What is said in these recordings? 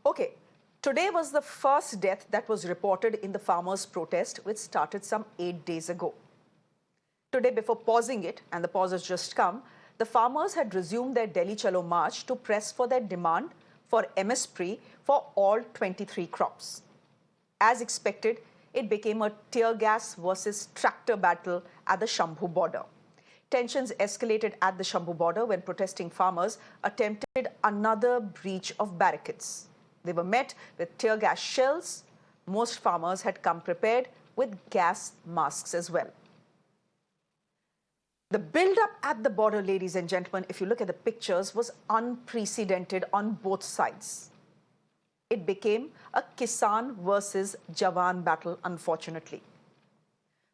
Okay, today was the first death that was reported in the farmers' protest, which started some 8 days ago. Today, before pausing it, and the pause has just come, the farmers had resumed their Delhi Chalo march to press for their demand for MSP for all 23 crops. As expected, it became a tear gas versus tractor battle at the Shambhu border. Tensions escalated at the Shambhu border when protesting farmers attempted another breach of barricades. They were met with tear gas shells. Most farmers had come prepared with gas masks as well. The build-up at the border, ladies and gentlemen, if you look at the pictures, was unprecedented on both sides. It became a Kisan versus Jawan battle, unfortunately.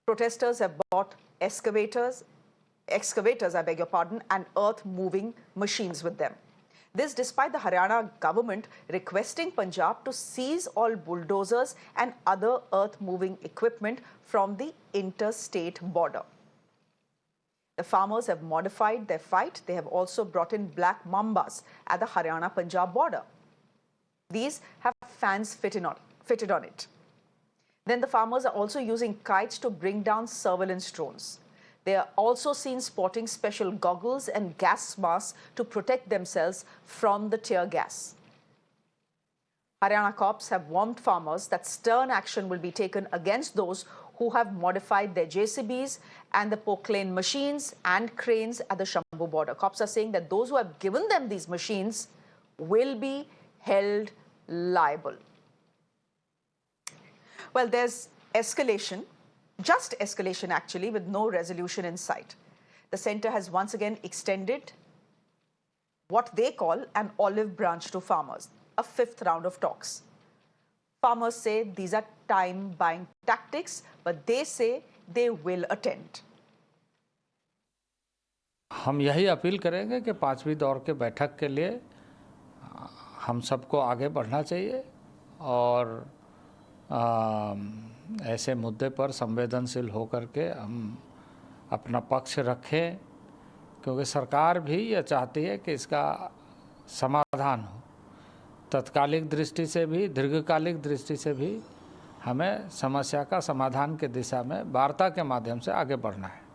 Protesters have bought excavators, and earth-moving machines with them. This despite the Haryana government requesting Punjab to seize all bulldozers and other earth-moving equipment from the interstate border. The farmers have modified their fight. They have also brought in black mambas at the Haryana-Punjab border. These have fans fitted on it. Then the farmers are also using kites to bring down surveillance drones. They are also seen sporting special goggles and gas masks to protect themselves from the tear gas. Haryana cops have warned farmers that stern action will be taken against those who have modified their JCBs and the Poclane machines and cranes at the Shambhu border. Cops are saying that those who have given them these machines will be held liable. Well, there's escalation, just escalation actually, with no resolution in sight. The centre has once again extended what they call an olive branch to farmers, a fifth round of talks. Farmers say these are time-buying tactics, but they say they will attend. हम यही appeal करेंगे कि पांचवी दौर के बैठक के लिए हम सबको आगे बढ़ना चाहिए और ऐसे मुद्दे पर संवेदनशील होकर के हम अपना पक्ष रखें, क्योंकि सरकार भी यह चाहती है कि इसका समाधान हो। तत्कालिक दृष्टि से भी, दीर्घकालिक दृष्टि से भी हमें समस्या का समाधान की दिशा में वार्ता के माध्यम से आगे बढ़ना है।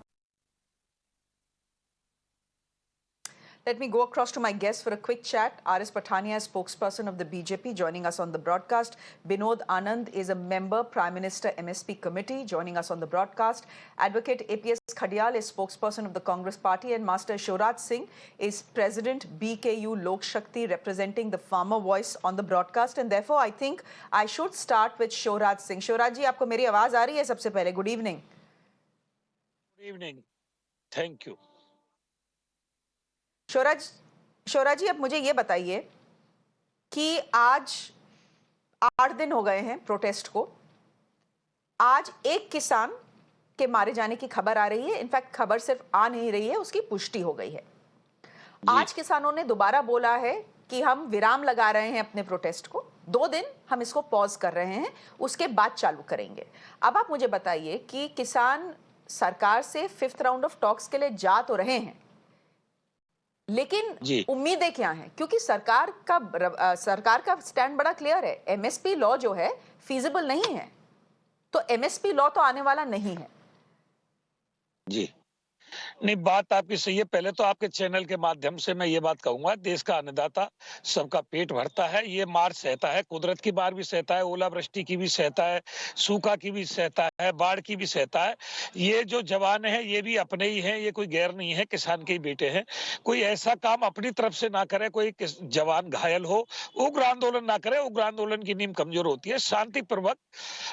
Let me go across to my guest for a quick chat. R.S. Pathania, spokesperson of the BJP, joining us on the broadcast. Binod Anand is a member, Prime Minister MSP Committee, joining us on the broadcast. Advocate APS Khadial is spokesperson of the Congress Party, and Master Shivraj Singh is President BKU Lok Shakti, representing the farmer voice on the broadcast. And therefore, I think I should start with Shivraj Singh. Shivraj ji, आपको मेरी आवाज आ रही है सबसे पहले? Good evening. Good evening. Thank you. Shivraj ji, अब मुझे ये बताइए कि आज 8 दिन हो गए हैं प्रोटेस्ट को। आज एक किसान के मारे जाने की खबर आ रही है। इनफैक्ट खबर सिर्फ आ नहीं रही है, उसकी पुष्टि हो गई है। आज किसानों ने दोबारा बोला है कि हम विराम लगा रहे हैं अपने प्रोटेस्ट को, 2 दिन हम इसको पॉज कर रहे हैं, उसके बाद चालू करेंगे। अब आप मुझे बताइए कि किसान सरकार से 5th राउंड ऑफ टॉक्स के लिए जा तो रहे हैं, लेकिन उम्मीदें क्या हैं? क्योंकि सरकार का स्टैंड बड़ा क्लियर है, एमएसपी लॉ जो है फीजिबल नहीं है, तो एमएसपी लॉ तो आने वाला नहीं है। जी नहीं, बात आपकी सही है। पहले तो आपके चैनल के माध्यम से मैं ये बात कहूंगा, देश का अन्नदाता सबका पेट भरता है, ये मार सहता है, कुदरत की मार भी सहता है, ओलावृष्टि की भी सहता है, सूखा की भी सहता है, बाढ़ की भी सहता है। ये जो जवान है ये भी अपने ही हैं, ये कोई गैर नहीं है, किसान के ही बेटे हैं। कोई ऐसा काम अपनी तरफ से ना करे, कोई जवान घायल हो, उग्र आंदोलन ना करे। उग्र आंदोलन की नींव कमजोर होती है। शांतिपूर्वक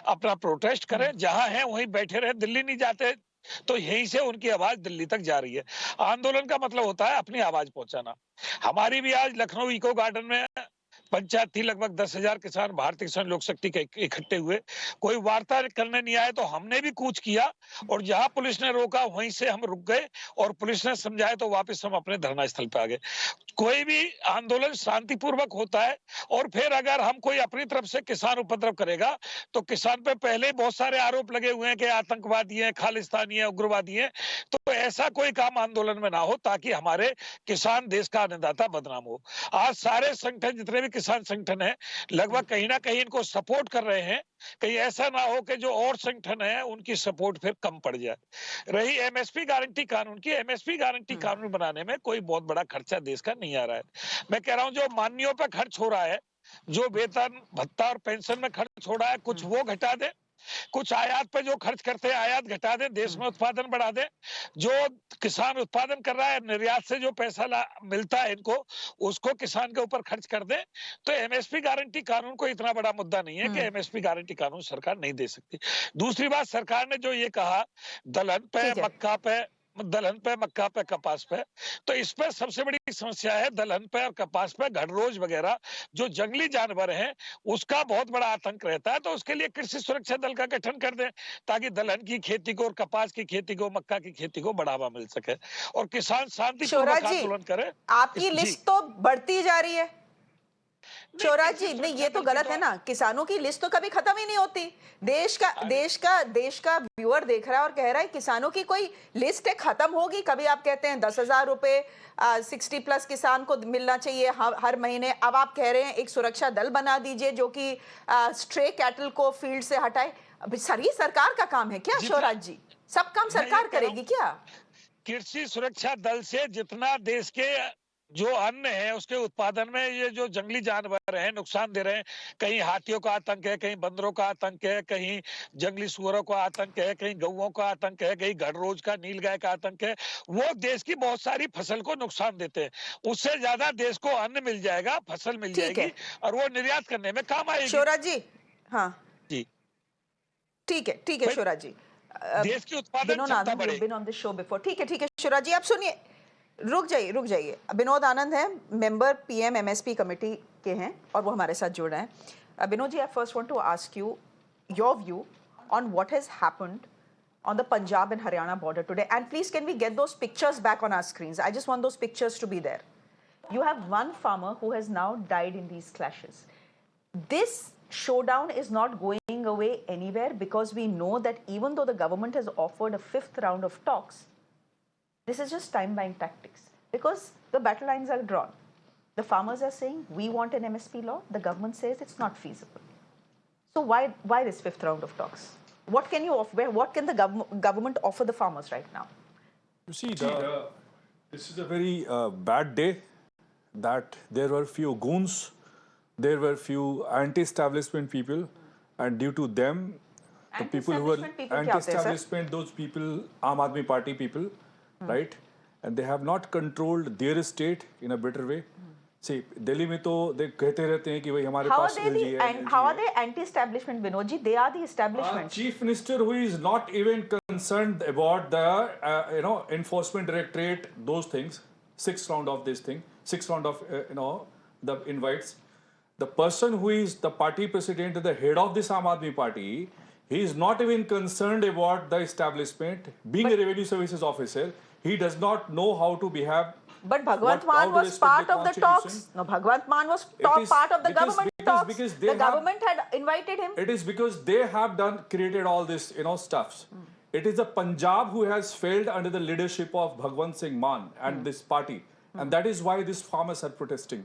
अपना प्रोटेस्ट करें, जहां है वहीं बैठे रहे। दिल्ली नहीं जाते तो यहीं से उनकी आवाज दिल्ली तक जा रही है। आंदोलन का मतलब होता है अपनी आवाज पहुंचाना। हमारी भी आज लखनऊ इको गार्डन में पंचायत थी, लगभग 10,000 किसान भारतीय किसान लोक शक्ति के इकट्ठे हुए। कोई वार्ता करने नहीं आए तो हमने भी कूच किया, और जहां पुलिस ने रोका वहीं से हम रुक गए, और पुलिस ने समझाया तो वापस हम अपने धरना स्थल पे आ गए। कोई भी आंदोलन शांतिपूर्वक होता है, और फिर अगर हम कोई अपनी तरफ से किसान उपद्रव करेगा तो किसान पे पहले ही बहुत सारे आरोप लगे हुए हैं कि आतंकवादी है, खालिस्तानी है, उग्रवादी है। तो ऐसा कोई काम आंदोलन में ना हो, ताकि हमारे किसान, देश का अन्नदाता बदनाम हो। आज सारे संगठन जितने भी किसान संगठन है लगभग कहीं ना कहीं इनको सपोर्ट कर रहे हैं। कहीं ऐसा ना हो कि जो और संगठन है उनकी सपोर्ट फिर कम पड़ जाए। रही एमएसपी गारंटी कानून की, एमएसपी गारंटी कानून बनाने में कोई बहुत बड़ा खर्चा देश का नहीं आ रहा है। मैं कह रहा हूं जो माननीयों पर खर्च हो रहा है, जो वेतन भत्ता और पेंशन में खर्च हो रहा है, कुछ वो घटा दे, कुछ आयात पे जो खर्च करते हैं आयात घटा दें, देश में उत्पादन बढ़ा दें। जो किसान उत्पादन कर रहा है, निर्यात से जो पैसा मिलता है इनको, उसको किसान के ऊपर खर्च कर दें। तो एमएसपी गारंटी कानून को इतना बड़ा मुद्दा नहीं है कि एमएसपी गारंटी कानून सरकार नहीं दे सकती। दूसरी बात, सरकार ने जो ये कहा दलहन पे, मक्का पे, दलहन पे, मक्का पे, कपास पे, तो इस पर सबसे बड़ी समस्या है दलहन पे और कपास पे घड़रोज वगैरह जो जंगली जानवर हैं उसका बहुत बड़ा आतंक रहता है। तो उसके लिए कृषि सुरक्षा दल का गठन कर दें ताकि दलहन की खेती को और कपास की खेती को, मक्का की खेती को बढ़ावा मिल सके और किसान शांतिपूर्वक आंदोलन करे। आपकी लिस्ट तो बढ़ती जा रही है शिवराज जी। नहीं, ये तो गलत है ना, किसानों की लिस्ट तो कभी खत्म ही नहीं होती। देश का व्यूअर देख रहा है और कह रहा है किसानों की कोई लिस्ट है, खत्म होगी कभी। आप कहते हैं 10,000 रुपए 60+ किसान को मिलना चाहिए हर महीने। अब आप कह रहे हैं एक सुरक्षा दल बना दीजिए जो कि स्ट्रे कैटल को फील्ड से हटाए। अब ये सरकार का काम है क्या शिवराज जी? सब काम सरकार करेगी क्या? कृषि सुरक्षा दल से जितना देश के जो अन्न है उसके उत्पादन में ये जो जंगली जानवर हैं नुकसान दे रहे हैं, कहीं हाथियों का आतंक है, कहीं बंदरों का आतंक है, कहीं जंगली सुअरों का आतंक है, कहीं गौओं का आतंक है, कहीं घड़रोज का, नीलगाय का आतंक है, वो देश की बहुत सारी फसल को नुकसान देते हैं। उससे ज्यादा देश को अन्न मिल जाएगा, फसल मिल जाएगी और वो निर्यात करने में काम आएगी। शिवराज जी, हाँ जी ठीक है शिवराज जी। देश की उत्पादन क्षमता बढ़ेगी। Been on the show before. ठीक है शिवराज जी, आप सुनिए, रुक जाइए। विनोद आनंद है, मेंबर पीएम एमएसपी कमेटी के हैं और वो हमारे साथ जुड़ रहे हैं। Vinod ji, I first want to ask you your view on what has happened on the Punjab and Haryana border today, and please can we get those pictures back on our screens? I just want those pictures to be there. You have one farmer who has now died in these clashes. This showdown is not going away anywhere because we know that even though the government has offered a 5th round of talks, this is just time buying tactics because the battle lines are drawn. The farmers are saying we want an MSP law, the government says it's not feasible. So why this 5th round of talks? What can you offer? What can the government offer the farmers right now? You see, this is a very bad day that there were few goons, there were few anti-establishment people, and due to them, the people who were anti-establishment, those people, Aam Aadmi Party people, right? And they have not controlled their state in a better way. See, Delhi में तो they कहते रहते हैं कि भाई हमारे पास LG है. How are they anti-establishment, Vinod ji? They are the establishment. Chief Minister who is not even concerned about the enforcement directorate, those things. 6th round of this thing, 6th round of the invites. The person who is the party president, the head of this Aam Aadmi Party, he is not even concerned about the establishment. Being a revenue services officer, he does not know how to behave. But Bhagwant Mann was part of the talks. No, Bhagwant Mann was part of the government talks. Because the government had invited him. It is because they have created all this, stuffs. It is the Punjab who has failed under the leadership of Bhagwant Singh Mann and this party. And that is why these farmers are protesting.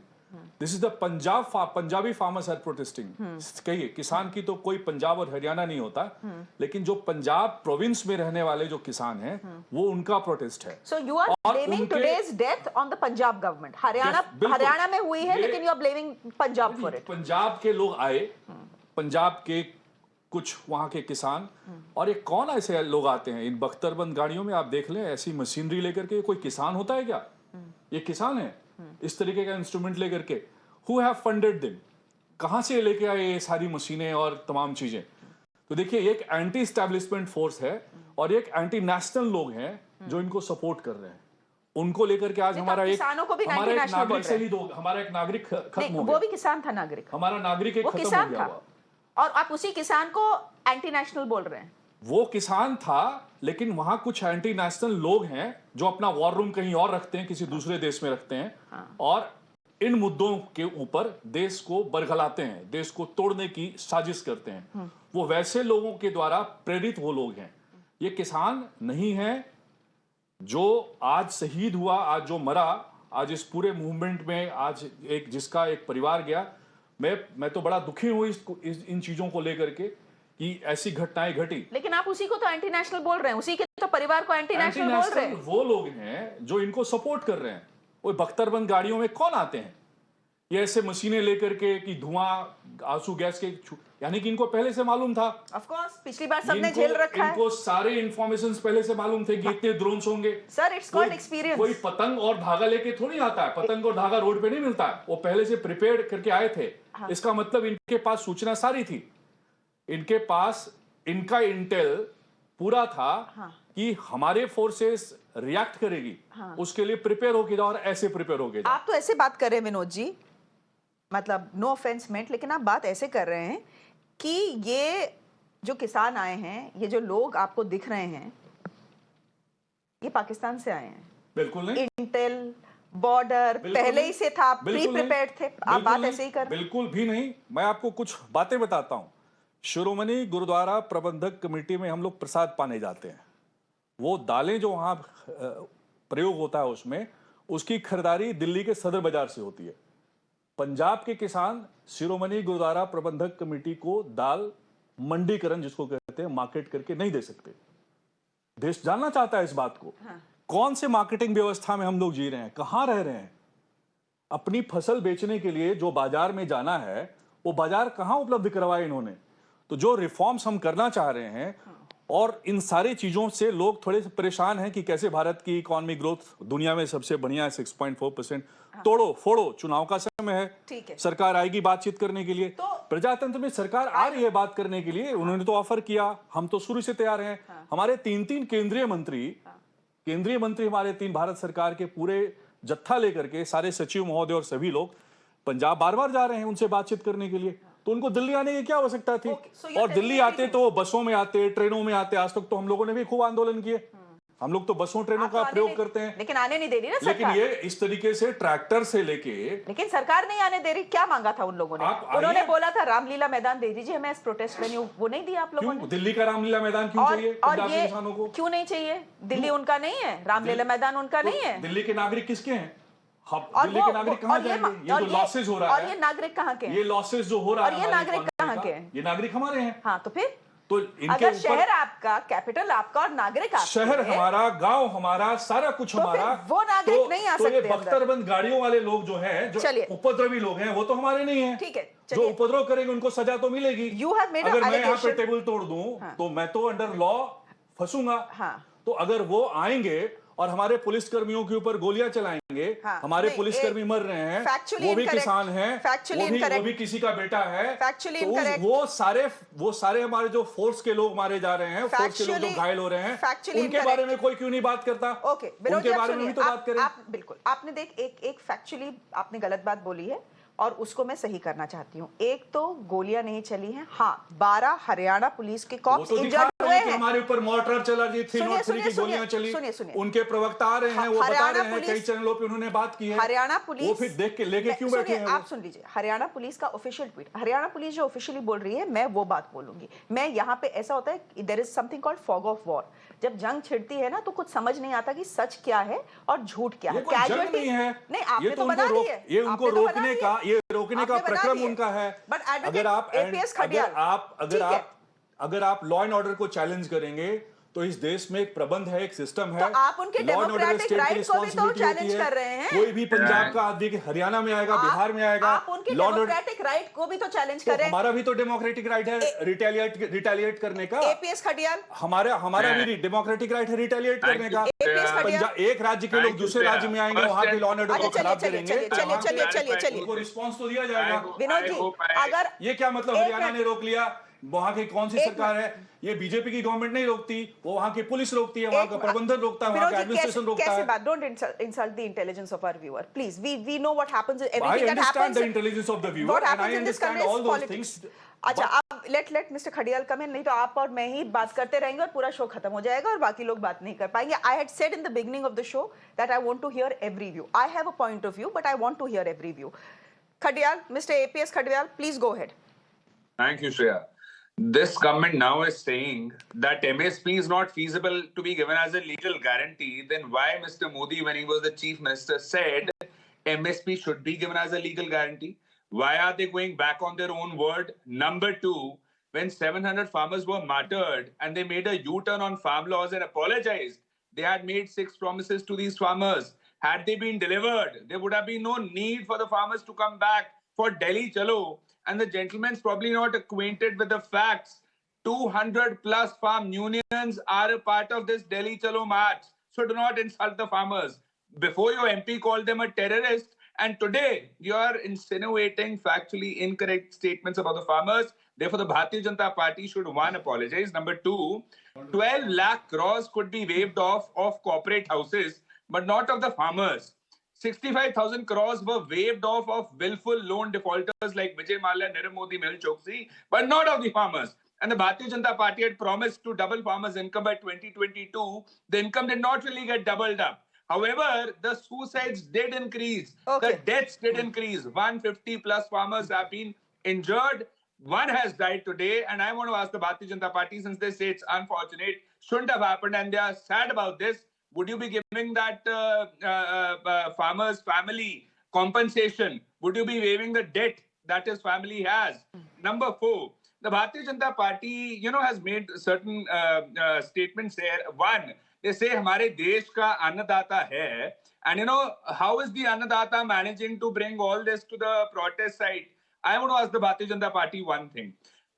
This is the Punjabi farmers are protesting. कहिए, किसान की तो कोई पंजाब और हरियाणा नहीं होता, लेकिन जो पंजाब प्रोविंस में रहने वाले जो किसान हैं, वो उनका प्रोटेस्ट है. So you are blaming today's death on the Punjab government. Haryana में हुई है, लेकिन you are blaming Punjab for it. Punjab के लोग आए, पंजाब के कुछ वहाँ के किसान, और ये कौन ऐसे लोग आते हैं इन बख्तरबंद गाड़ियों में? आप देख लें, ऐसी मशीनरी लेकर के. कोई किसान होता है क्या? ये किसान है इस तरीके का इंस्ट्रूमेंट लेकर के? Who have funded them? कहां से लेके आए ये सारी मशीनें और तमाम चीजें? तो देखिए, एक एंटी एस्टैब्लिशमेंट फोर्स है और एक एंटी नेशनल लोग हैं जो इनको सपोर्ट कर रहे हैं. उनको लेकर के आज हमारा एक नागरिक से ही हमारा एक नागरिक खत्म हो गया. वो भी किसान था, नागरिक. हमारा नागरिक एक खत्म हो गया और आप उसी किसान को एंटी नेशनल बोल रहे हैं. वो किसान था, लेकिन वहां कुछ एंटी नेशनल लोग हैं जो अपना वॉर रूम कहीं और रखते हैं, किसी दूसरे देश में रखते हैं, और इन मुद्दों के ऊपर देश को बरगलाते हैं, देश को तोड़ने की साजिश करते हैं. वो वैसे लोगों के द्वारा प्रेरित वो लोग हैं. ये किसान नहीं है जो आज शहीद हुआ, आज जो मरा, आज इस पूरे मूवमेंट में आज जिसका एक परिवार गया, मैं तो बड़ा दुखी हूं इन चीजों को लेकर के कि ऐसी घटनाएं घटी। लेकिन आप उसी को तो एंटी नेशनल बोल रहे हैं, उसी के तो परिवार को एंटी नेशनल बोल रहे हैं। वो लोग हैं जो इनको सपोर्ट कर रहे हैं। वो बख्तरबंद गाड़ियों में कौन आते हैं ये ऐसे मशीनें लेकर के कि धुआं आंसू गैस के, यानी कि इनको पहले से मालूम था। ऑफ कोर्स पिछली बार सबने झेल रखा है। इनको सारे इंफॉर्मेशंस पहले से मालूम थे कि इतने ड्रोन्स होंगे। Sir it's called experience. कोई पतंग और धागा लेके थोड़ी आता है, पतंग और धागा रोड पे नहीं मिलता है, वो पहले से प्रिपेयर करके आए थे। हाँ। इसका मतलब इनके पास सूचना सारी थी, इनके पास इनका इंटेल पूरा था। हाँ। कि हमारे फोर्सेस रिएक्ट करेगी। हाँ। उसके लिए प्रिपेयर होके जाओ और ऐसे प्रिपेयर होके जाओ। आप तो ऐसे बात कर रहे हैं विनोद जी, मतलब नो ऑफेंस मेंट, लेकिन आप बात ऐसे कर रहे हैं कि ये जो किसान आए हैं, ये जो लोग आपको दिख रहे हैं, ये पाकिस्तान से आए हैं। बिल्कुल नहीं। इंटेल बॉर्डर पहले ही से था, प्री प्रिपेयर्ड थे। आप बात ऐसे ही कर। बिल्कुल भी नहीं। मैं आपको कुछ बातें बताता हूं। शिरोमणि गुरुद्वारा प्रबंधक कमेटी में हम लोग प्रसाद पाने जाते हैं। वो दालें जो वहां प्रयोग होता है उसमें, उसकी खरीदारी दिल्ली के सदर बाजार से होती है। पंजाब के किसान शिरोमणि गुरुद्वारा प्रबंधक कमेटी को दाल मंडीकरण जिसको कहते हैं मार्केट करके नहीं दे सकते। देश जानना चाहता है इस बात को। हाँ। कौन से मार्केटिंग व्यवस्था में हम लोग जी रहे हैं, कहां रह रहे हैं। अपनी फसल बेचने के लिए जो बाजार में जाना है वो बाजार कहां उपलब्ध करवाए इन्होंने। तो जो रिफॉर्म्स हम करना चाह रहे हैं, हाँ। और इन सारी चीजों से लोग थोड़े से परेशान हैं कि कैसे भारत की इकोनॉमी ग्रोथ दुनिया में सबसे बढ़िया है 6.4%। हाँ। तोड़ो फोड़ो, चुनाव का समय है, ठीक है, सरकार आएगी बातचीत करने के लिए। तो प्रजातंत्र में सरकार आ रही है बात करने के लिए। हाँ। उन्होंने तो ऑफर किया, हम तो शुरू से तैयार हैं। हाँ। हमारे तीन केंद्रीय मंत्री हमारे 3 भारत सरकार के पूरे जत्था लेकर के सारे सचिव महोदय और सभी लोग पंजाब बार बार जा रहे हैं उनसे बातचीत करने के लिए। तो उनको दिल्ली आने की क्या आवश्यकता थी। और दिल्ली आते तो बसों में आते, ट्रेनों में आते। आज तक तो हम लोगों ने भी खूब आंदोलन किए। हम लोग तो बसों ट्रेनों का प्रयोग करते हैं, लेकिन आने नहीं दे रही ना सरकार। लेकिन ये इस तरीके से ट्रैक्टर से लेके, लेकिन सरकार नहीं आने दे रही। क्या मांगा था उन लोगों ने? उन्होंने बोला था रामलीला मैदान दे दीजिए हमें इस प्रोटेस्ट वेन्यू, वो नहीं दिया आप लोगों ने। दिल्ली का रामलीला मैदान क्यों चाहिए पंजाब के किसानों को? क्यों नहीं चाहिए? दिल्ली उनका नहीं है, रामलीला मैदान उनका नहीं है। दिल्ली के नागरिक किसके हैं? दिल्ली के नागरिक कहां जाएंगे? ये जो लॉसेज हो रहा है, और ये नागरिक कहां के हैं? ये लॉसेज जो हो रहा है, और ये नागरिक कहां के हैं? ये नागरिक हमारे हैं। हाँ तो फिर तो अगर शहर आपका, कैपिटल आपका और नागरिक आपका, शहर हमारा, गांव हमारा, सारा कुछ तो हमारा, वो नागरिक नहीं आ सकते। ये बख्तरबंद गाड़ियों वाले लोग जो हैं, जो उपद्रवी लोग हैं, वो तो हमारे नहीं हैं। ठीक है, जो उपद्रव करेंगे उनको सजा तो मिलेगी। अगर मैं यहाँ पे टेबल तोड़ दूं तो मैं तो अंडर लॉ फंसूंगा। तो अगर वो आएंगे और हमारे पुलिस कर्मियों के ऊपर गोलियां चलाएंगे, हमारे पुलिसकर्मी मर रहे हैं, वो भी किसान हैं, वो भी किसी का बेटा है, तो वो सारे हमारे जो फोर्स के लोग मारे जा रहे हैं, फोर्स के लोग जो घायल हो रहे हैं, उनके बारे में कोई क्यों नहीं बात करता? उनके बारे में भी तो बात करें। बिल्कुल, आपने देख एक फैक्चुअली आपने गलत बात बोली है और उसको मैं सही करना चाहती हूँ। एक तो गोलियां नहीं चली हैं। हाँ, 12 हरियाणा पुलिस के कॉप्स इंजर्ड हुए हैं। हमारे ऊपर मॉर्टार चला रही थी, 303 की गोलियां चली। उनके प्रवक्ता आ रहे हैं, वो बता रहे हैं, कई चैनलों पे उन्होंने बात की है। हरियाणा पुलिस, वो फिर देख के लेके क्यों बैठे हैं? आप सुन लीजिए, हरियाणा पुलिस का ऑफिशियल ट्वीट, हरियाणा पुलिस जो ऑफिशियली बोल रही है, मैं वो बात बोलूंगी। मैं यहाँ पे ऐसा होता है, there is something called fog of war. जब जंग छिड़ती है ना तो कुछ समझ नहीं आता कि सच क्या है और झूठ क्या है। कैजुअलिटी नहीं, आपने तो बना दी है। ये उनको रोकने का, ये रोकने का प्रक्रम उनका है। बट अगर आप लॉ एंड ऑर्डर को चैलेंज करेंगे तो इस देश में एक प्रबंध है, एक सिस्टम है। तो आप उनके डेमोक्रेटिक राइट को भी तो चैलेंज कर रहे हैं। कोई भी पंजाब का आदमी हरियाणा में आएगा, बिहार में आएगा, आप उनके डेमोक्रेटिक राइट को भी तो चैलेंज कर रहे हैं। हमारा भी तो डेमोक्रेटिक राइट है रिटेलिएट करने का। एपीएस खडियाल, हमारा भी डेमोक्रेटिक राइट है रिटेलिएट करने का। एक राज्य के लोग दूसरे राज्य में आएंगे, वहां के लॉ एंड ऑर्डर को खराब करेंगे, चलिए उनको रिस्पॉन्स तो दिया जाएगा। विनोद जी, अगर ये क्या मतलब हरियाणा ने रोक लिया, वहां की कौन सी सरकार है? ये बीजेपी की गवर्नमेंट नहीं रोकती, वो वहां की पुलिस रोकती है, वहां का प्रबंधन रोकता है, वहां का एडमिनिस्ट्रेशन रोकता है। Don't insult the intelligence of our viewer, please. We know what happens. I understand the intelligence of the viewer and I understand all those things. अच्छा, अब let Mr. Khadiyal come in, नहीं तो आप और मैं ही बात करते रहेंगे और पूरा शो खत्म हो जाएगा और बाकी लोग बात नहीं कर पाएंगे। I had said in the beginning of the show that I want to hear every view. I have a point of view, but I want to hear every view. Khadiyal, Mr. APS Khadiyal, please go ahead. Thank you, Shreya. This government now is saying that MSP is not feasible to be given as a legal guarantee. Then why Mr. Modi, when he was the chief minister, said MSP should be given as a legal guarantee? Why are they going back on their own word? Number two, when 700 farmers were martyred and they made a U-turn on farm laws and apologized, they had made 6 promises to these farmers. Had they been delivered, there would have been no need for the farmers to come back for Delhi Chalo. And the gentleman's probably not acquainted with the facts. 200 plus farm unions are a part of this Delhi Chalo march. So do not insult the farmers. Before your MP called them a terrorist, and today you are insinuating factually incorrect statements about the farmers. Therefore, the Bharatiya Janata Party should, one, apologize. Number two, 12 lakh crores could be waived off of corporate houses, but not of the farmers. 65,000 crores were waived off of willful loan defaulters like Vijay Mallya, Nirav Modi, Mehul Choksi, but not of the farmers. And the Bharatiya Janata Party had promised to double farmers' income by 2022. The income did not really get doubled up. However, the suicides did increase. Okay. The deaths did increase. 150 plus farmers have been injured. One has died today. And I want to ask the Bharatiya Janata Party, since they say it's unfortunate, shouldn't have happened, and they are sad about this, would you be giving that farmer's family compensation? Would you be waiving the debt that his family has? Number four, the Bharatiya Janata Party, has made certain statements there. One, they say हमारे देश का अन्नदाता है, and how is the annadata managing to bring all this to the protest site? I want to ask the Bharatiya Janata Party one thing.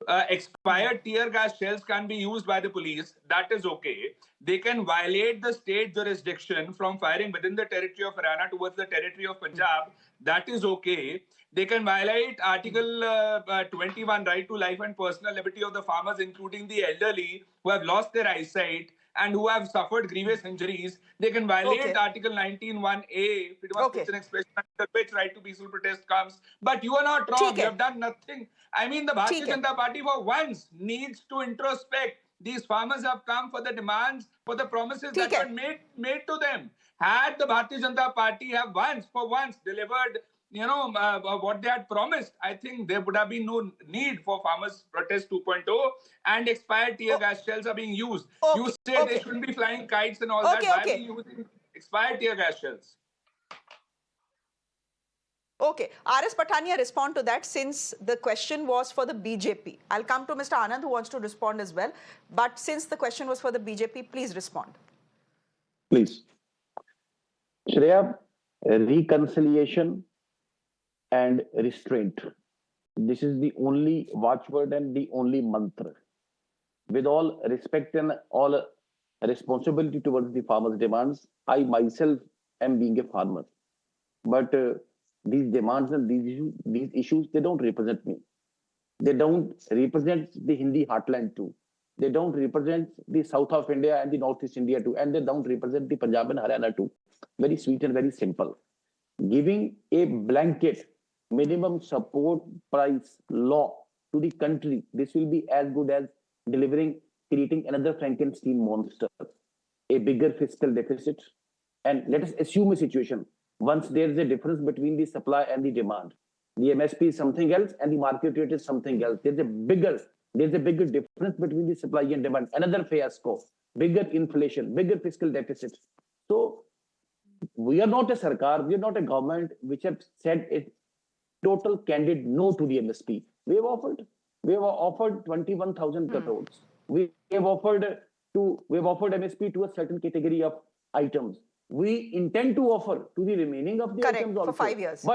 Expired tear gas shells can be used by the police. That is okay. They can violate the state jurisdiction from firing within the territory of Haryana towards the territory of Punjab. That is okay. They can violate Article 21, right to life and personal liberty of the farmers, including the elderly who have lost their eyesight and who have suffered grievous injuries. They can violate Article 19(1)(a), freedom of speech and expression, under which right to peaceful protest comes. But you are not wrong. You have done nothing. I mean, the Bharatiya Janata Party for once needs to introspect. These farmers have come for the demands, for the promises that were made to them. Had the Bharatiya Janata Party have for once delivered what they had promised, I think there would have been no need for Farmers Protest 2.0, and expired tear gas shells are being used. You say they shouldn't be flying kites and all that. Why are we using expired tear gas shells? Okay, R.S. Pathania, respond to that, since the question was for the BJP. I'll come to Mr. Anand, who wants to respond as well. But since the question was for the BJP, please respond. Please. Shreya, reconciliation and restraint. This is the only watchword and the only mantra. With all respect and all responsibility towards the farmers' demands, I myself am being a farmer. But these demands and these issues, they don't represent me. They don't represent the Hindi heartland too. They don't represent the south of India and the northeast India too. And they don't represent the Punjab and Haryana too. Very sweet and very simple. Giving a blanket minimum support price law to the country, this will be as good as creating another Frankenstein monster, a bigger fiscal deficit. And let us assume a situation. Once there is a difference between the supply and the demand, the MSP is something else and the market rate is something else. There's a bigger difference between the supply and demand. Another fiasco, bigger inflation, bigger fiscal deficit. So we are not a sarkar, we are not a government which have said a total candid no to the MSP. We have offered 21,000 crores. We have offered MSP to a certain category of items. We intend to offer to the remaining of the items also. For 5 years.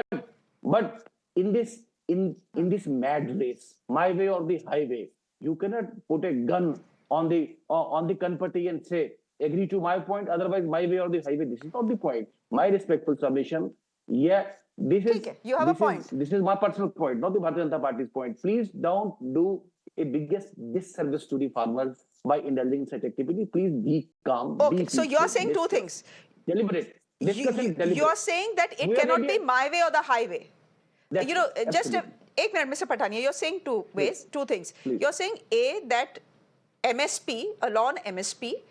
But in this mad race, my way or the highway, you cannot put a gun on the Kanpati and say, agree to my point, otherwise my way or the highway. This is not the point. My respectful submission, this is my personal point, not the Bharatiya Janata Party's point. Please don't do a biggest disservice to the farmers by indulging in such activity. Please be calm. Okay, so you're saying two things. Deliberate. You're saying that it cannot be my way or the highway. Just a minute, Mr. Pathania, you're saying two things. Please. You're saying that MSP, a law on MSP,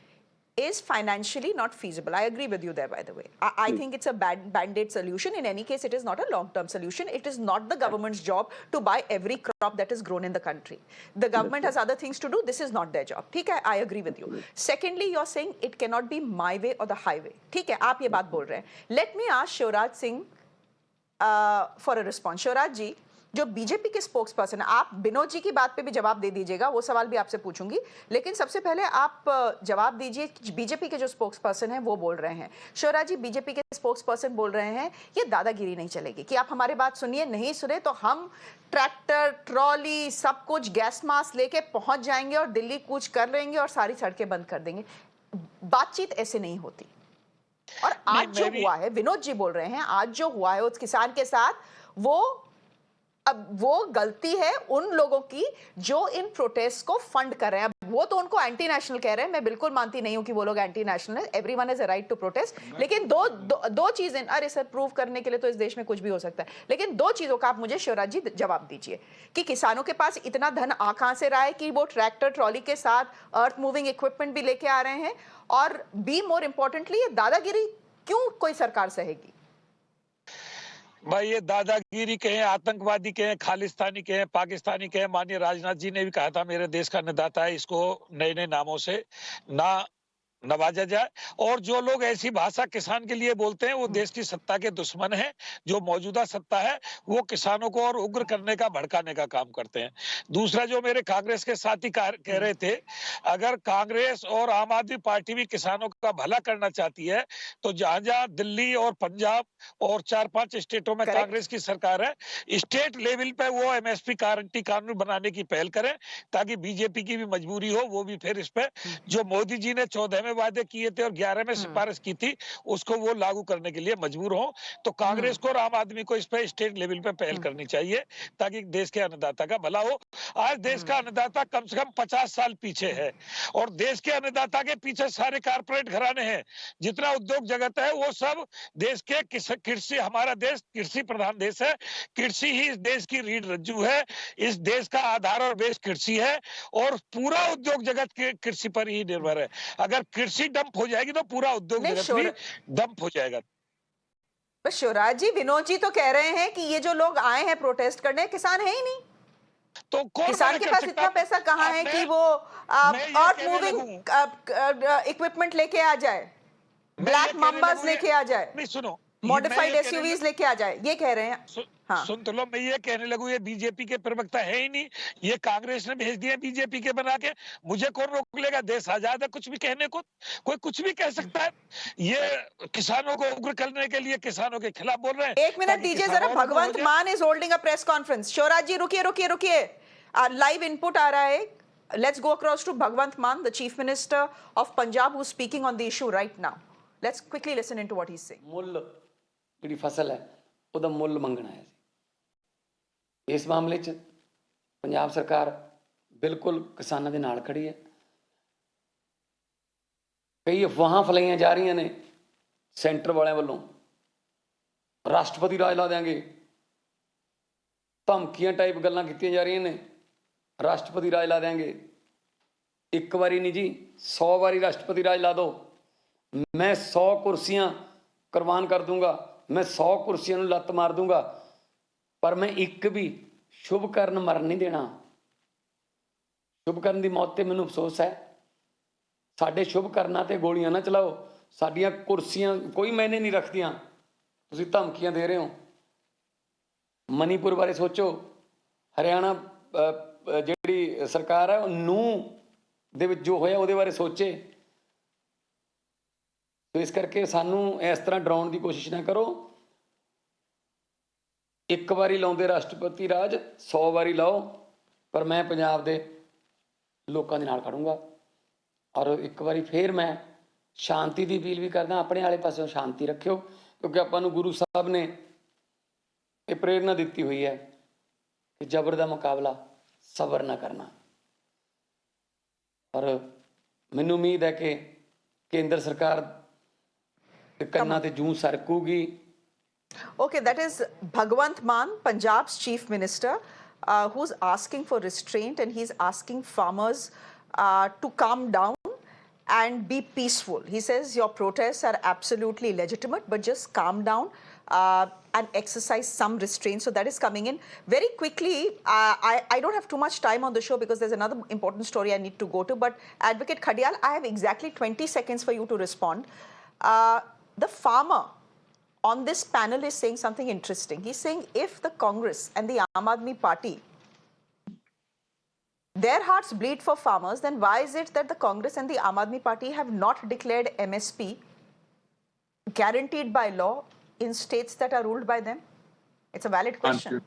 is financially not feasible. I agree with you there, by the way. I think it's a band-aid solution. In any case, it is not a long-term solution. It is not the government's job to buy every crop that is grown in the country. The government has other things to do. This is not their job. I agree with you. Secondly, you're saying it cannot be my way or the highway. आप ये बात बोल रहे हैं. Let me ask Shivraj Singh for a response. Shivraj ji, जो BJP के spokes person, आप विनोद जी की बात पे भी जवाब दे दीजिएगा, वो सवाल भी आपसे पूछूंगी, लेकिन सबसे पहले आप जवाब दीजिए कि बीजेपी के जो स्पोक्स पर्सन हैं वो बोल रहे हैं, शिवराज जी बीजेपी के स्पोक्स पर्सन बोल रहे हैं ये दादागिरी नहीं चलेगी, कि आप हमारी बात सुनिए, नहीं सुने तो हम ट्रैक्टर ट्रॉली सब कुछ गैस मास्क लेके पहुंच जाएंगे और दिल्ली कूच कर लेंगे और सारी सड़कें बंद कर देंगे। बातचीत ऐसे नहीं होती। और आज जो हुआ है, विनोद जी बोल रहे हैं, आज जो हुआ है उस किसान के साथ, वो गलती है उन लोगों की जो इन प्रोटेस्ट को फंड कर रहे हैं। वो तो उनको एंटी नेशनल कह रहे हैं, मैं बिल्कुल मानती नहीं हूं कि वो लोग एंटी नेशनल है, everyone has a right to protest, लेकिन दो चीजें, अरे सर प्रूव करने के लिए तो इस देश में कुछ भी हो सकता है, लेकिन दो चीजों का आप मुझे शिवराज जी जवाब दीजिए कि किसानों के पास इतना धन आ कहां से रहा है कि वो ट्रैक्टर ट्रॉली के साथ अर्थ मूविंग इक्विपमेंट भी लेके आ रहे हैं, और बी मोर इंपॉर्टेंटली ये दादागिरी क्यों कोई सरकार सहेगी? भाई ये दादागिरी कहें, आतंकवादी कहें, खालिस्तानी कहें, पाकिस्तानी कहें, माननीय राजनाथ जी ने भी कहा था मेरे देश का अन्नदाता है, इसको नए नए नामों से ना नवाजा जाए। और जो लोग ऐसी भाषा किसान के लिए बोलते हैं वो देश की सत्ता के दुश्मन हैं। जो मौजूदा सत्ता है वो किसानों को और उग्र करने का, भड़काने का काम करते हैं। दूसरा, जो मेरे कांग्रेस के साथी कह रहे थे, अगर कांग्रेस और आम आदमी पार्टी भी किसानों का भला करना चाहती है तो जहां जहां दिल्ली और पंजाब और 4-5 स्टेटों में कांग्रेस की सरकार है, स्टेट लेवल पे वो एमएसपी गारंटी कानून बनाने की पहल करें, ताकि बीजेपी की भी मजबूरी हो, वो भी फिर इस पे जो मोदी जी ने 14 में वादे किए थे और 11 में सिफारिश की थी उसको वो लागू करने के लिए मजबूर हो। तो कांग्रेस को और आम आदमी को इस पे स्टेट लेवल पे पहल करनी चाहिए ताकि देश के अन्नदाता का भला हो। आज देश का अन्नदाता कम से कम 50 साल पीछे है और देश के अन्नदाता के पीछे सारे कारपोरेट घराने हैं। जितना उद्योग जगत है वो सब देश के कृषि, हमारा देश कृषि प्रधान देश है, कृषि ही इस देश की रीढ़ रज्जू है, इस देश का आधार और बेस कृषि है और पूरा उद्योग जगत के कृषि पर ही निर्भर है। अगर कृषि डंप हो जाएगी तो पूरा उद्योग जगत भी डंप हो जाएगा। बस शिवराज जी, विनोद जी तो कह रहे हैं कि ये जो लोग आए हैं प्रोटेस्ट करने, किसान है ही नहीं, तो किसान के पास इतना पैसा कहाँ है कि वो अर्थ मूविंग इक्विपमेंट लेके आ जाए, ब्लैक मम्बास लेके आ जाए, नहीं सुनो, मॉडिफाइड एसयूवीज लेके आ जाए, ये कह रहे हैं। हाँ। सुन तो लो, मैं ये कहने लगूं ये बीजेपी के प्रवक्ता है ही नहीं, ये कांग्रेस ने भेज दिया बीजेपी के बना के। मुझे कौन रोक लेगा? देश आजाद है, कुछ भी कहने को, कोई कुछ भी कह सकता है। ये किसानों को उग्र करने के लिए किसानों के खिलाफ बोल रहे हैं। एक मिनट दीजिए जरा, Bhagwant Mann is holding a press conference. Shivraj ji रुकिए रुकिए रुकिए, लाइव इनपुट आ रहा है। Let's go across to Bhagwant Mann, the Chief Minister of Punjab, who's speaking on the issue right now. Let's quickly listen into what he's saying. ਮੁੱਲ ਜਿਹੜੀ ਫਸਲ ਹੈ ਉਹਦਾ ਮੁੱਲ ਮੰਗਣਾ ਹੈ। ਇਸ ਮਾਮਲੇ 'ਚ ਪੰਜਾਬ ਸਰਕਾਰ ਬਿਲਕੁਲ ਕਿਸਾਨਾਂ ਦੇ ਨਾਲ ਖੜੀ ਹੈ। ਕਈ ਅਫਵਾਹਾਂ ਫੈਲਾਈਆਂ ਜਾ ਰਹੀਆਂ ਨੇ ਸੈਂਟਰ ਵਾਲਿਆਂ ਵੱਲੋਂ, ਰਾਸ਼ਟਰਪਤੀ ਰਾਜ ਲਾ ਦੇਾਂਗੇ, ਧਮਕੀਆਂ ਟਾਈਪ ਗੱਲਾਂ ਕੀਤੀਆਂ ਜਾ ਰਹੀਆਂ ਨੇ, ਰਾਸ਼ਟਰਪਤੀ ਰਾਜ ਲਾ ਦੇਾਂਗੇ। ਇੱਕ ਵਾਰੀ ਨਹੀਂ ਜੀ, 100 ਵਾਰੀ ਰਾਸ਼ਟਰਪਤੀ ਰਾਜ ਲਾ ਦਿਓ, मैं 100 कुर्सियां कुर्बान कर दूंगा, मैं 100 कुर्सियां ਨੂੰ ਲੱਤ ਮਾਰ ਦੂੰਗਾ, ਪਰ ਮੈਂ ਇੱਕ ਵੀ ਸ਼ੁਭ ਕਰਨ ਮਰਨ ਨਹੀਂ ਦੇਣਾ। ਸ਼ੁਭ ਕਰਨ ਦੀ ਮੌਤ ਤੇ ਮੈਨੂੰ ਅਫਸੋਸ ਹੈ। ਸਾਡੇ ਸ਼ੁਭ ਕਰਨਾਂ ਤੇ ਗੋਲੀਆਂ ਨਾ ਚਲਾਓ, ਸਾਡੀਆਂ ਕੁਰਸੀਆਂ ਕੋਈ ਮਾਇਨੇ ਨਹੀਂ ਰੱਖਦੀਆਂ। ਤੁਸੀਂ ਧਮਕੀਆਂ ਦੇ ਰਹੇ ਹੋ। ਮਨੀਪੁਰ ਬਾਰੇ ਸੋਚੋ, ਹਰਿਆਣਾ ਜਿਹੜੀ ਸਰਕਾਰ ਹੈ ਉਹ ਨੂੰ ਦੇ ਵਿੱਚ ਜੋ ਹੋਇਆ ਉਹਦੇ ਬਾਰੇ ਸੋਚੇ। तो इस करके सानू इस तरह डराउण की कोशिश ना करो। एक बारी लाउंदे राष्ट्रपति राज, 100 बारी लाओ, पर मैं पंजाब दे लोकां दे नाल खड़ूंगा। और एक बारी फिर मैं शांति की अपील भी करदा, अपने आले पासों शांति रखियो, क्योंकि आपां नूं गुरु साहब ने ये प्रेरणा दी हुई है कि जबर का मुकाबला सबर ना करना। और मैनूं उम्मीद है कि केंद्र सरकार करना ते जूं सरकूगी। Okay, that is Bhagwant Mann, Punjab's Chief Minister, who's asking for restraint, and he's asking farmers to calm down and be peaceful. He says your protests are absolutely legitimate, but just calm down and exercise some restraint. So that is coming in very quickly. I don't have too much time on the show because there's another important story I need to go to, but Advocate Khadial, I have exactly 20 seconds for you to respond. The farmer on this panel is saying something interesting. He's saying if the Congress and the Aam Aadmi Party, their hearts bleed for farmers, then why is it that the Congress and the Aam Aadmi Party have not declared MSP guaranteed by law in states that are ruled by them? It's a valid question.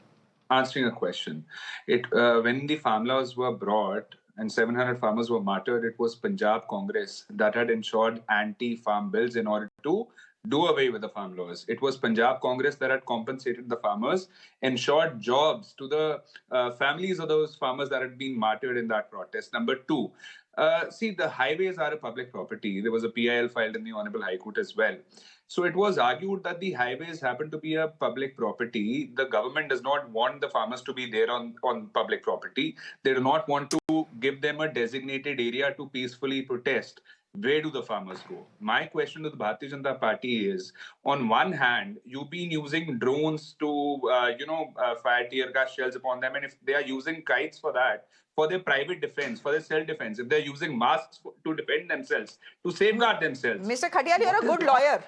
Answering a question. When the farm laws were brought and 700 farmers were martyred, it was Punjab Congress that had ensured anti-farm bills in order to do away with the farm laws. It was Punjab Congress that had compensated the farmers, ensured jobs to the families of those farmers that had been martyred in that protest. Number two, see, the highways are a public property. There was a PIL filed in the Honorable High Court as well. So it was argued that the highways happen to be a public property. The government does not want the farmers to be there on public property. They do not want to give them a designated area to peacefully protest. Where do the farmers go? My question to the Bharatiya Janata Party is, on one hand, you've been using drones to, fire tear gas shells upon them. And if they are using kites for that, for their private defense, for their self-defense, if they're using masks to defend themselves, to safeguard themselves. Mr. Khadial, you're a good lawyer.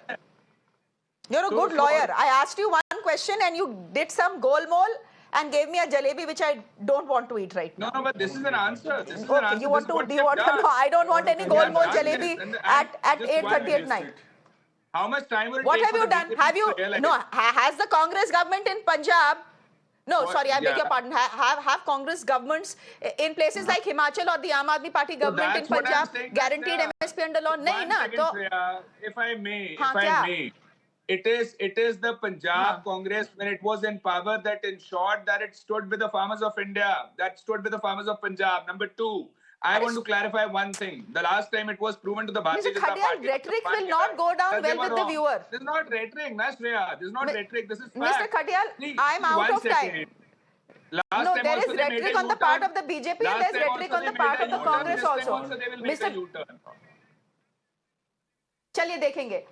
You're a good lawyer. I asked you one question and you did some golmol and gave me a jalebi which I don't want to eat right now. No, but this is an answer. This is an Okay, answer. do you want to? No, I don't want any golmol jalebi at 8:30 at night. How much time will it What take have for you the done? BJP Have you? to realize? No. Has the Congress government in Punjab? No, What? sorry, I beg Yeah. your pardon. Have Congress governments in places like Himachal or the Aam Aadmi Party government in that's what I'm Punjab saying, guaranteed Shreya. MSP under law? Nahi One na. second, So Shreya, if I may, Haan, kya? it is the Punjab Congress when it was in power that ensured that it stood with the farmers of India, that stood with the farmers of Punjab. Number two, I want to clarify one thing. The last time it was proven to the Bharatiya Mr. Janata Khadial, Party. rhetoric will not go down that they well were with the wrong. viewer. This is not rhetoric, na Shreya. This is not rhetoric. This is Mr. fact. Khadial, See, I'm out one of time. second. Last No, time there also is they made rhetoric a on the part U-turn. of the BJP and Last there's time rhetoric also on the they part made of the a U-turn. Congress This time also. they will make a Mr. U-turn. चलिए देखेंगे.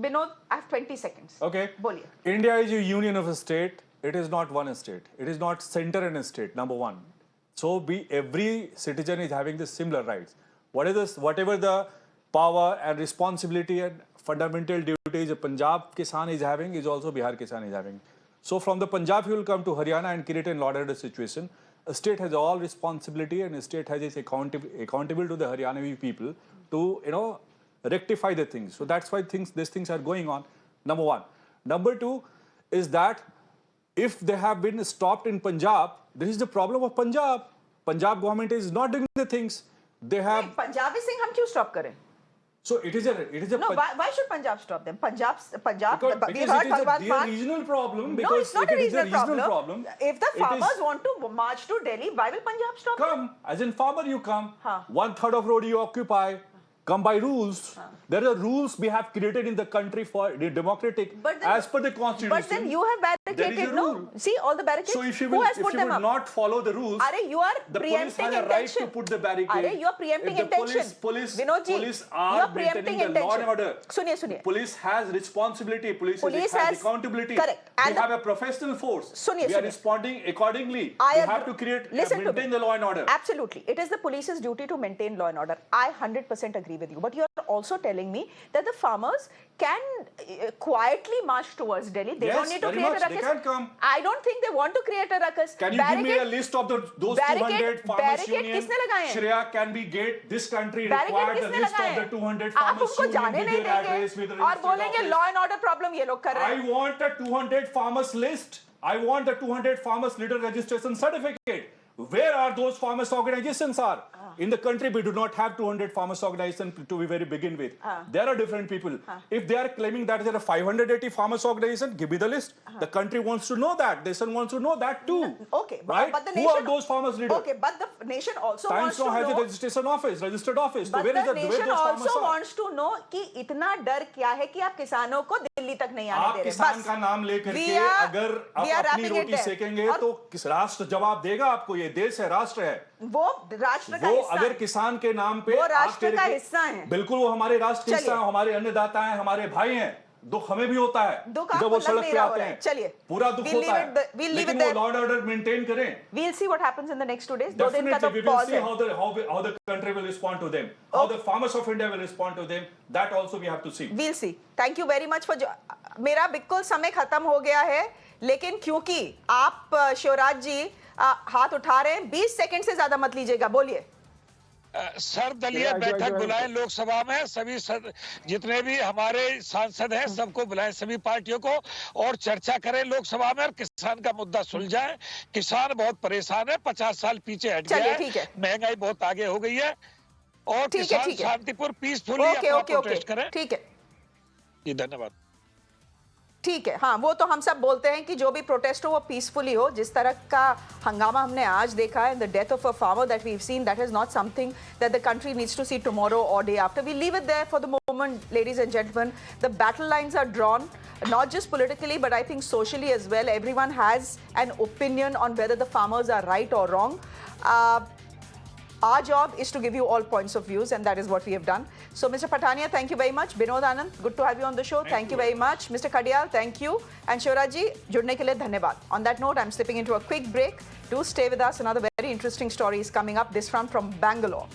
Binod, I have 20 seconds. Okay. बोलिए. India is a union of a state. It is not one state. It is not center in a state, number one. So every citizen is having the similar rights. Whatever the power and responsibility and fundamental duties a Punjab Kisan is having is also Bihar Kisan is having. So from the Punjab, he will come to Haryana and create an order situation. A state has all responsibility and a state has its accountable to the Haryanavi people to, rectify the things. So that's why these things are going on, number one. Number two is that if they have been stopped in Punjab, this is the problem of Punjab. Punjab government is not doing the things. They have... Punjabi Singh हम क्यों stop करें? So it is a... No, why should Punjab stop them? Punjab, Because we it heard is Bhagwan a Maan. regional problem. No, it's not a regional problem. If the it farmers is- want to march to Delhi, why will Punjab stop them? Come, as in farmer you come. Haan. 1/3 of road you occupy. Come by rules. There are rules we have created in the country for the democratic. But then- as per the constitution. But then you have barricaded, there is a no? rule. See, all the barricades, So if you who will, has if put you them will up? not follow the rules, Are you are the police preempting has a right intention. to put the barricade. Are you are preempting If the intention. Police Vinod are you are preempting maintaining the law and intention. order. सुनिए. Police has responsibility. Police Police has has- accountability. correct. We And the- have a professional force. सुनिए. We are responding accordingly. I we agree. have to create, Listen to maintain me. the law and order. Absolutely. It is the police's duty to maintain law and order. I 100% agree with you. But you are also telling me that the farmers can quietly march towards Delhi. They Yes, don't need to very create much. a They ruckus. can come. I don't think they want to create a ruckus. Can you give me a list of those 200 farmers barricade union? किसने लगाए हैं? Shreya, can we get this country Barricade required the किसने list लगाए of the हैं? 200 आप farmers उनको union जाने with नहीं their address, देंगे with the और registered बोलेंगे office? Law and order problem ये लोग कर रहे I हैं. want a 200 farmers list. I want the 200 farmers leader registration certificate. Where are those farmers organizations are? In the country, we do not have 200 farmers organizations to be very begin with. There are different people. If they are claiming that there are 580 farmers organizations, give me the list. The country wants to know that. The nation wants to know that too. Okay, right? but the Who nation are those farmers leaders? Okay, but the nation also Times wants to now has a know. registration office, registered office. So But where is the where nation those farmers also are? wants to know कि इतना डर क्या है कि आप किसानों को दिल्ली तक नहीं आने आप दे रहे. किसान बस. का नाम लेकर We के are- अगर we आप are अपनी wrapping it रोटी there. सेकेंगे और तो किस राष्ट्र जवाब देगा आपको? ये देश है, राष्ट्र है. वो राष्ट्र का वो हिस्सा अगर है. किसान के नाम पे वो आप राष्ट्र कह का रहे- हिस्सा हैं. बिल्कुल वो हमारे राष्ट्र के हिस्सा चलिए. हैं, हमारे अन्नदाता हैं, हमारे भाई हैं. दुख हमें भी होता है दुख जब आपको वो लग सड़क नहीं पे रहा हो आते रहा है। हैं, चलिए, पूरा दुख we'll होता leave है, it there- we'll leave लेकिन it वो there. Law and order maintain करें। We'll see what happens in the next 2 days. 2 दिन का Definitely, तो we will pause see है. how the country will respond to them, how the farmers of India will respond to them. That also we have to see. We'll see. Thank you very much for मेरा बिल्कुल समय खत्म हो गया है, लेकिन क्योंकि आप शिवराज जी हाथ उठा रहे हैं, 20 सेकंड से ज्यादा मत लीजिएगा, बोलिए। सर्वदलीय बैठक बुलाएं लोकसभा में, सभी जितने भी हमारे सांसद हैं सबको बुलाएं, सभी पार्टियों को, और चर्चा करें लोकसभा में और किसान का मुद्दा सुलझाएं। किसान बहुत परेशान है, 50 साल पीछे हट गया ठीक है, महंगाई बहुत आगे हो गई है, और किसान शांतिपूर्ण पीसफुली अपना प्रोटेस्ट करें। ठीक है जी, धन्यवाद। ठीक है, हाँ, वो तो हम सब बोलते हैं कि जो भी प्रोटेस्ट हो वो पीसफुली हो। जिस तरह का हंगामा हमने आज देखा है, the death of a farmer that we have seen, that is not something that the country needs to see tomorrow और day after. We leave it there for the moment, ladies and gentleman. The battle lines are drawn, not just politically but I think socially as well. Everyone has an opinion on whether the farmers are right or wrong. Our job is to give you all points of views, and that is what we have done. So, Mr. Patania, thank you very much. Binod Anand, good to have you on the show. Thank you very much. Mr. Kadial, thank you. And Shivraj ji, judne ke liye dhanyawad. On that note, I'm slipping into a quick break. Do stay with us. Another very interesting story is coming up. This from Bangalore.